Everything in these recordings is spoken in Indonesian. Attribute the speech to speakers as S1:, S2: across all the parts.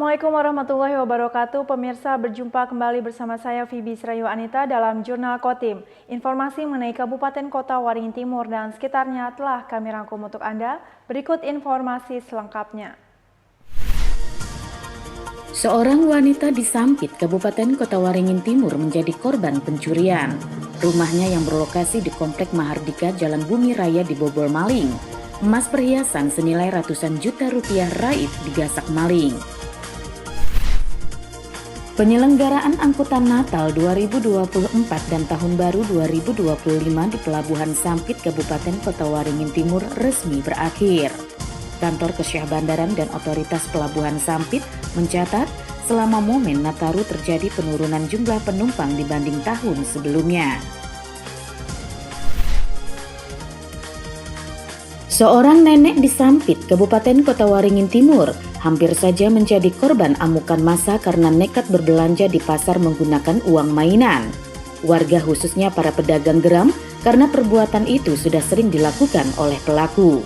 S1: Assalamualaikum warahmatullahi wabarakatuh. Pemirsa, berjumpa kembali bersama saya Fibi Srayu Anita dalam Jurnal Kotim. Informasi mengenai Kabupaten Kota Waringin Timur dan sekitarnya telah kami rangkum untuk Anda. Berikut informasi selengkapnya.
S2: Seorang wanita di Sampit, Kabupaten Kota Waringin Timur menjadi korban pencurian. Rumahnya yang berlokasi di Komplek Mahardika Jalan Bumi Raya dibobol maling. Emas perhiasan senilai ratusan juta rupiah raib digasak maling. Penyelenggaraan angkutan Natal 2024 dan Tahun Baru 2025 di Pelabuhan Sampit, Kabupaten Kota Waringin Timur resmi berakhir. Kantor Kesyah Bandaran dan Otoritas Pelabuhan Sampit mencatat selama momen Nataru terjadi penurunan jumlah penumpang dibanding tahun sebelumnya. Seorang nenek di Sampit, Kabupaten Kota Waringin Timur, hampir saja menjadi korban amukan massa karena nekat berbelanja di pasar menggunakan uang mainan. Warga khususnya para pedagang geram karena perbuatan itu sudah sering dilakukan oleh pelaku.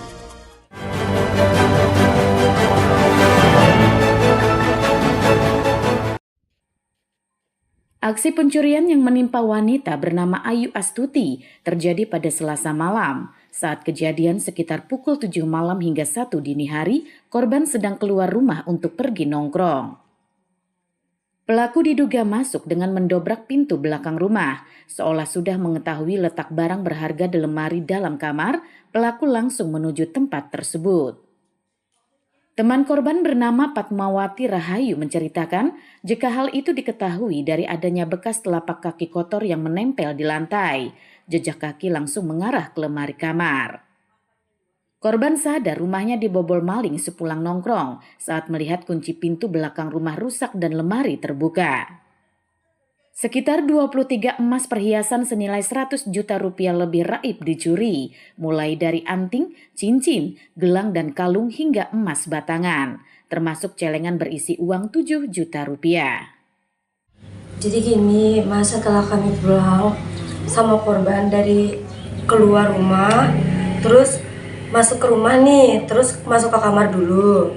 S2: Aksi pencurian yang menimpa wanita bernama Ayu Astuti terjadi pada Selasa malam. Saat kejadian sekitar pukul 7 malam hingga 1 dini hari, korban sedang keluar rumah untuk pergi nongkrong. Pelaku diduga masuk dengan mendobrak pintu belakang rumah. Seolah sudah mengetahui letak barang berharga di lemari dalam kamar, pelaku langsung menuju tempat tersebut. Teman korban bernama Patmawati Rahayu menceritakan jika hal itu diketahui dari adanya bekas telapak kaki kotor yang menempel di lantai. Jejak kaki langsung mengarah ke lemari kamar. Korban sadar rumahnya dibobol maling sepulang nongkrong saat melihat kunci pintu belakang rumah rusak dan lemari terbuka. Sekitar 23 emas perhiasan senilai 100 juta rupiah lebih raib dicuri, mulai dari anting, cincin, gelang dan kalung hingga emas batangan, termasuk celengan berisi uang 7 juta rupiah.
S3: Jadi gini, setelah kami pulang sama korban dari keluar rumah, terus masuk ke rumah nih, terus masuk ke kamar dulu.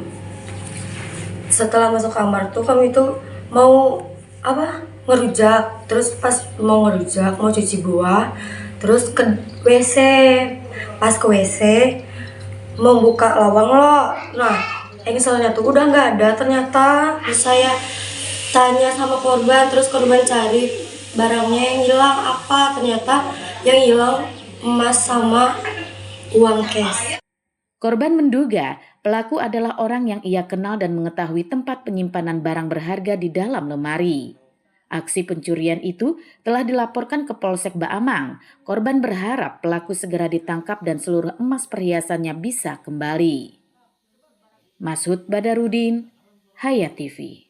S3: Setelah masuk kamar tuh kami tuh mau ngerujak, terus pas mau ngerujak, mau cuci buah, terus ke WC. Pas ke WC mau buka lawang loh, nah engselnya tuh udah nggak ada ternyata. Terus saya tanya sama korban, terus korban cari barangnya yang hilang apa, ternyata yang hilang emas sama uang cash.
S2: Korban menduga pelaku adalah orang yang ia kenal dan mengetahui tempat penyimpanan barang berharga di dalam lemari. Aksi pencurian itu telah dilaporkan ke Polsek Baamang. Korban berharap pelaku segera ditangkap dan seluruh emas perhiasannya bisa kembali. Masud Badarudin, Hayat TV.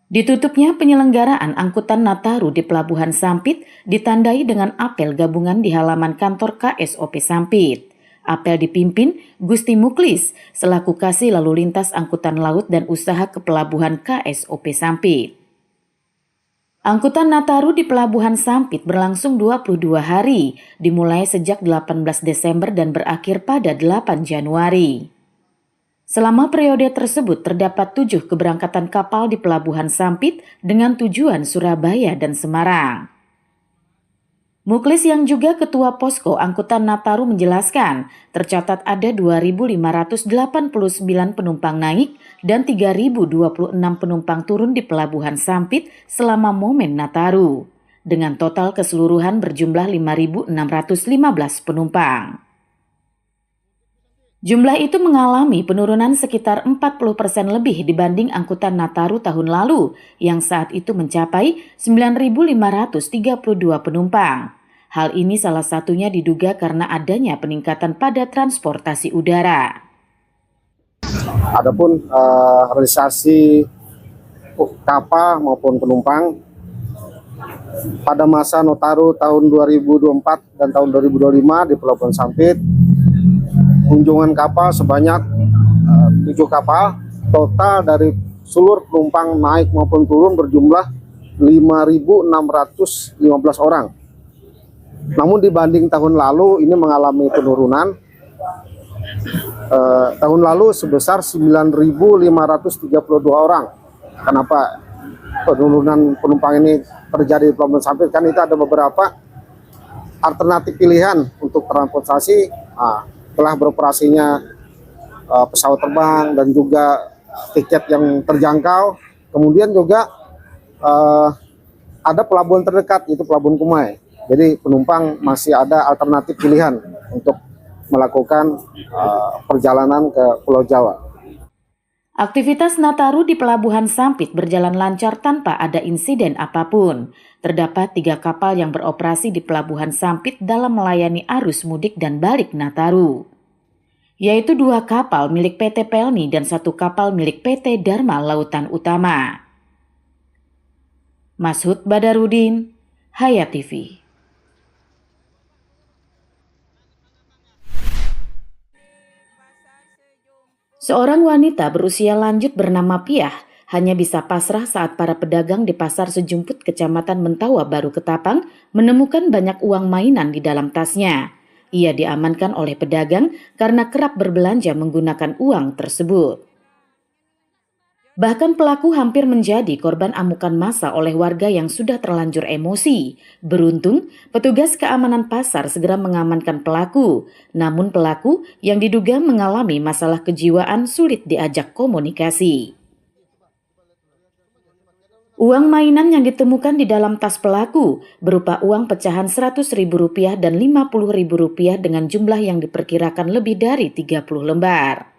S2: Ditutupnya penyelenggaraan angkutan Nataru di Pelabuhan Sampit ditandai dengan apel gabungan di halaman kantor KSOP Sampit. Apel dipimpin Gusti Muklis selaku Kasih Lalu Lintas Angkutan Laut dan Usaha Kepelabuhan KSOP Sampit. Angkutan Nataru di Pelabuhan Sampit berlangsung 22 hari, dimulai sejak 18 Desember dan berakhir pada 8 Januari. Selama periode tersebut terdapat 7 keberangkatan kapal di Pelabuhan Sampit dengan tujuan Surabaya dan Semarang. Muklis yang juga Ketua Posko Angkutan Nataru menjelaskan tercatat ada 2.589 penumpang naik dan 3.026 penumpang turun di Pelabuhan Sampit selama momen Nataru, dengan total keseluruhan berjumlah 5.615 penumpang. Jumlah itu mengalami penurunan sekitar 40% lebih dibanding angkutan Nataru tahun lalu yang saat itu mencapai 9.532 penumpang. Hal ini salah satunya diduga karena adanya peningkatan pada transportasi udara.
S4: Adapun realisasi kapal maupun penumpang pada masa Nataru tahun 2024 dan tahun 2025 di Pelabuhan Sampit, kunjungan kapal sebanyak 7 kapal, total dari seluruh penumpang naik maupun turun berjumlah 5.615 orang. Namun dibanding tahun lalu ini mengalami penurunan tahun lalu sebesar 9.532 orang. Kenapa penurunan penumpang ini terjadi di Pelabuhan Sampit? Kan itu ada beberapa alternatif pilihan untuk transportasi. Telah beroperasinya pesawat terbang dan juga tiket yang terjangkau. Kemudian juga ada pelabuhan terdekat, yaitu Pelabuhan Kumai. Jadi penumpang masih ada alternatif pilihan untuk melakukan perjalanan ke Pulau Jawa.
S2: Aktivitas Nataru di Pelabuhan Sampit berjalan lancar tanpa ada insiden apapun. Terdapat 3 kapal yang beroperasi di Pelabuhan Sampit dalam melayani arus mudik dan balik Nataru, yaitu 2 kapal milik PT Pelni dan 1 kapal milik PT Dharma Lautan Utama. Mashud Badarudin, Hayat TV. Seorang wanita berusia lanjut bernama Piah hanya bisa pasrah saat para pedagang di Pasar Sejumput Kecamatan Mentawa Baru Ketapang menemukan banyak uang mainan di dalam tasnya. Ia diamankan oleh pedagang karena kerap berbelanja menggunakan uang tersebut. Bahkan pelaku hampir menjadi korban amukan massa oleh warga yang sudah terlanjur emosi. Beruntung, petugas keamanan pasar segera mengamankan pelaku. Namun pelaku yang diduga mengalami masalah kejiwaan sulit diajak komunikasi. Uang mainan yang ditemukan di dalam tas pelaku berupa uang pecahan Rp100.000 dan Rp50.000 dengan jumlah yang diperkirakan lebih dari 30 lembar.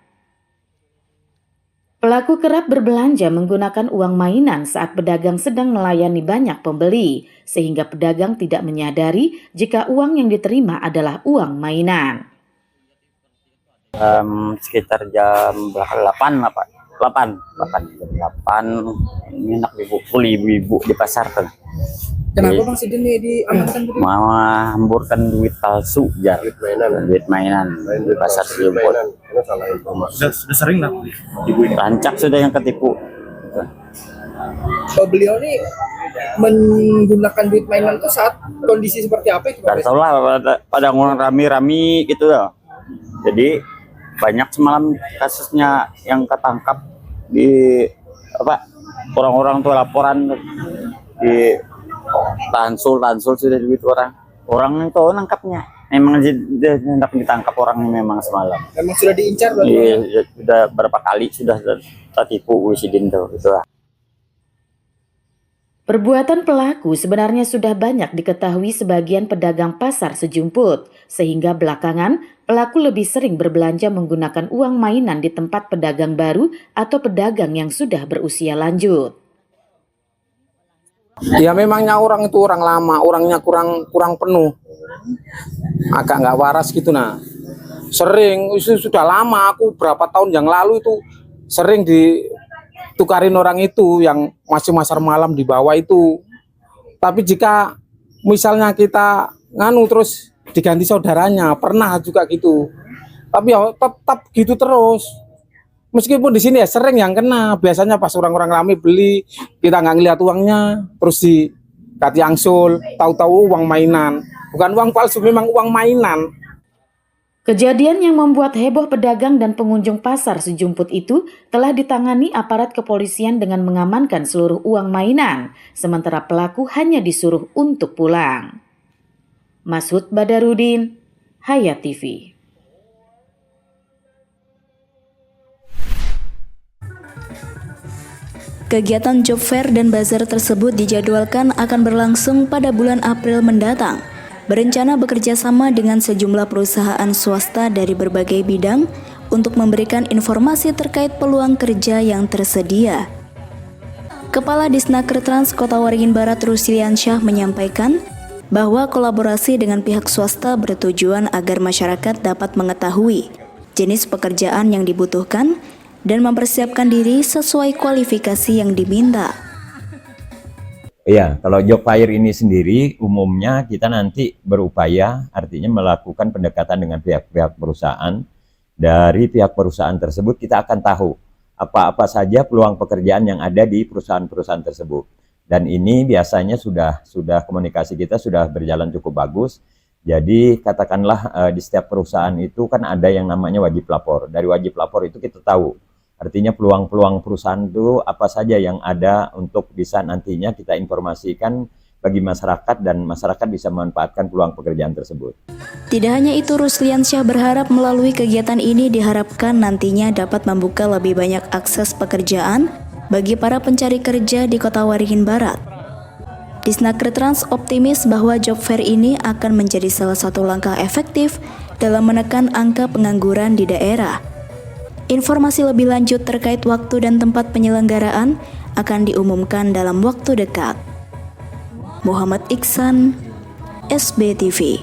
S2: Pelaku kerap berbelanja menggunakan uang mainan saat pedagang sedang melayani banyak pembeli, sehingga pedagang tidak menyadari jika uang yang diterima adalah uang mainan.
S5: Sekitar jam 8 ini enak dipukul ibu-ibu di pasar kan.
S6: Kenapa Bang Sidin ini diamankan?
S5: Mau hamburkan duit palsu, duit mainan di pasar Sejumput.
S6: Sudah sering lah.
S5: Rancak sudah yang ketipu.
S6: Beliau ini menggunakan duit mainan itu saat kondisi seperti apa itu?
S5: Gak tau lah, pada orang rame-rame gitu loh. Jadi banyak semalam kasusnya yang ketangkap di orang-orang tuh laporan di Tansul sudah duit orang itu nangkapnya. Memang hendak ditangkap orangnya memang semalam.
S6: Memang sudah diincar berarti?
S5: Iya, sudah berapa kali sudah tertipu Sidin tuh gitu.
S2: Perbuatan pelaku sebenarnya sudah banyak diketahui sebagian pedagang pasar Sejumput, sehingga belakangan pelaku lebih sering berbelanja menggunakan uang mainan di tempat pedagang baru atau pedagang yang sudah berusia lanjut.
S7: Ya memangnya orang itu orang lama, orangnya kurang penuh, agak nggak waras gitu nah. Sering, itu sudah lama, aku berapa tahun yang lalu itu sering ditukarin orang itu yang masih pasar malam di bawah itu. Tapi jika misalnya kita nganu terus diganti saudaranya, pernah juga gitu. Tapi ya tetap gitu terus. Meskipun di sini ya sering yang kena, biasanya pas orang-orang ramai beli, kita nggak ngeliat uangnya, terus dikasih angsul, tahu-tahu uang mainan. Bukan uang palsu, memang uang mainan.
S2: Kejadian yang membuat heboh pedagang dan pengunjung pasar Sejumput itu telah ditangani aparat kepolisian dengan mengamankan seluruh uang mainan, sementara pelaku hanya disuruh untuk pulang. Mashud Badarudin, Hayat TV.
S8: Kegiatan job fair dan bazar tersebut dijadwalkan akan berlangsung pada bulan April mendatang. Berencana bekerja sama dengan sejumlah perusahaan swasta dari berbagai bidang untuk memberikan informasi terkait peluang kerja yang tersedia. Kepala Disnaker Trans Kota Waringin Barat Rusliansyah menyampaikan bahwa kolaborasi dengan pihak swasta bertujuan agar masyarakat dapat mengetahui jenis pekerjaan yang dibutuhkan dan mempersiapkan diri sesuai kualifikasi yang diminta.
S9: Iya, kalau job fair ini sendiri umumnya kita nanti berupaya artinya melakukan pendekatan dengan pihak-pihak perusahaan. Dari pihak perusahaan tersebut kita akan tahu apa-apa saja peluang pekerjaan yang ada di perusahaan-perusahaan tersebut. Dan ini biasanya sudah komunikasi kita sudah berjalan cukup bagus Jadi katakanlah di setiap perusahaan itu kan ada yang namanya wajib lapor. Dari wajib lapor itu kita tahu, artinya peluang-peluang perusahaan itu apa saja yang ada untuk bisa nantinya kita informasikan bagi masyarakat dan masyarakat bisa memanfaatkan peluang pekerjaan tersebut.
S8: Tidak hanya itu, Rusliansyah berharap melalui kegiatan ini diharapkan nantinya dapat membuka lebih banyak akses pekerjaan bagi para pencari kerja di Kota Waringin Barat. Disnaker Trans optimis bahwa job fair ini akan menjadi salah satu langkah efektif dalam menekan angka pengangguran di daerah. Informasi lebih lanjut terkait waktu dan tempat penyelenggaraan akan diumumkan dalam waktu dekat. Muhammad Iksan, SBTV.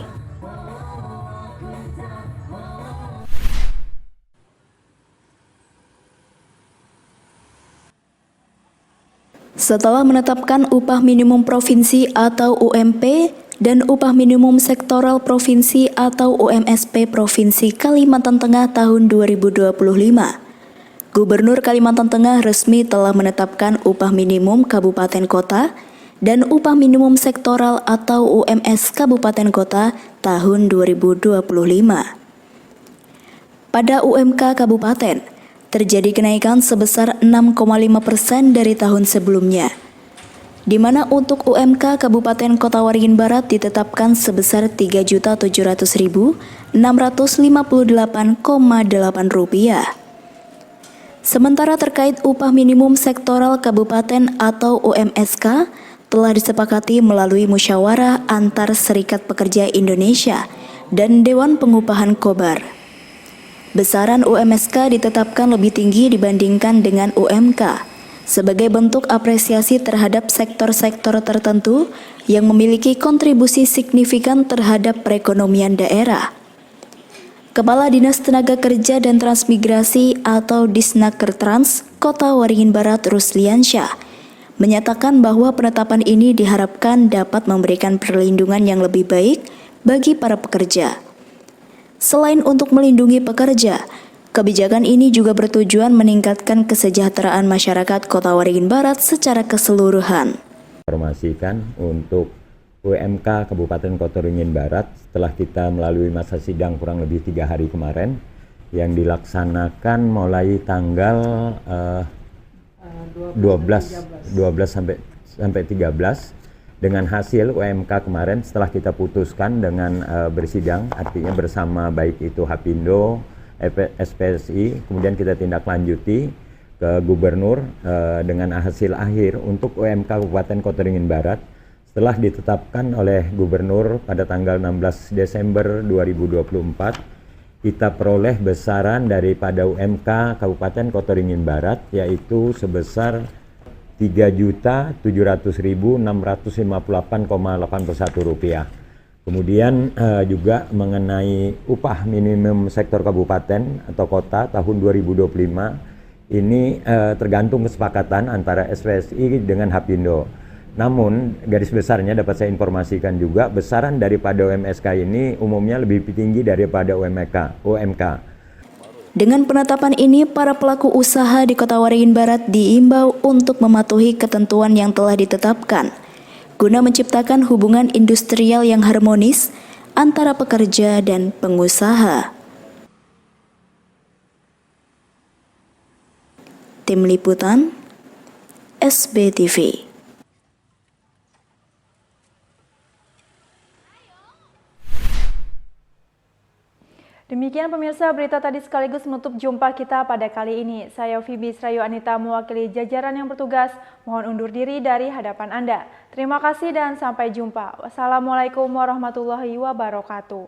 S8: Setelah menetapkan upah minimum provinsi atau UMP dan upah minimum sektoral provinsi atau UMSP Provinsi Kalimantan Tengah tahun 2025, Gubernur Kalimantan Tengah resmi telah menetapkan upah minimum kabupaten kota dan upah minimum sektoral atau UMS Kabupaten Kota tahun 2025. Pada UMK Kabupaten, terjadi kenaikan sebesar 6,5% dari tahun sebelumnya, di mana untuk UMK Kabupaten Kota Waringin Barat ditetapkan sebesar Rp3.758,8. Sementara terkait upah minimum sektoral kabupaten atau UMSK, telah disepakati melalui musyawarah antar Serikat Pekerja Indonesia dan Dewan Pengupahan Kobar. Besaran UMSK ditetapkan lebih tinggi dibandingkan dengan UMK sebagai bentuk apresiasi terhadap sektor-sektor tertentu yang memiliki kontribusi signifikan terhadap perekonomian daerah. Kepala Dinas Tenaga Kerja dan Transmigrasi atau Disnaker Trans Kota Waringin Barat Rusliansyah menyatakan bahwa penetapan ini diharapkan dapat memberikan perlindungan yang lebih baik bagi para pekerja. Selain untuk melindungi pekerja, kebijakan ini juga bertujuan meningkatkan kesejahteraan masyarakat Kota Waringin Barat secara keseluruhan.
S9: Informasikan untuk UMK Kabupaten Kota Waringin Barat setelah kita melalui masa sidang kurang lebih 3 hari kemarin yang dilaksanakan mulai tanggal 12 sampai 13 dengan hasil UMK kemarin setelah kita putuskan dengan bersidang, artinya bersama baik itu Hapindo, SPSI, kemudian kita tindak lanjuti ke Gubernur dengan hasil akhir untuk UMK Kabupaten Kota Waringin Barat setelah ditetapkan oleh Gubernur pada tanggal 16 Desember 2024. Kita peroleh besaran daripada UMK Kabupaten Kota Waringin Barat yaitu sebesar Rp3.700.658,81. Kemudian juga mengenai upah minimum sektor kabupaten atau kota tahun 2025 ini tergantung kesepakatan antara SPSI dengan Hapindo. Namun garis besarnya dapat saya informasikan juga besaran daripada UMSK ini umumnya lebih tinggi daripada UMK.
S8: Dengan penetapan ini, para pelaku usaha di Kota Waringin Barat diimbau untuk mematuhi ketentuan yang telah ditetapkan guna menciptakan hubungan industrial yang harmonis antara pekerja dan pengusaha. Tim Liputan SBTV.
S1: Demikian pemirsa, berita tadi sekaligus menutup jumpa kita pada kali ini. Saya Phoebe Srayu Anita mewakili jajaran yang bertugas, mohon undur diri dari hadapan Anda. Terima kasih dan sampai jumpa. Wassalamualaikum warahmatullahi wabarakatuh.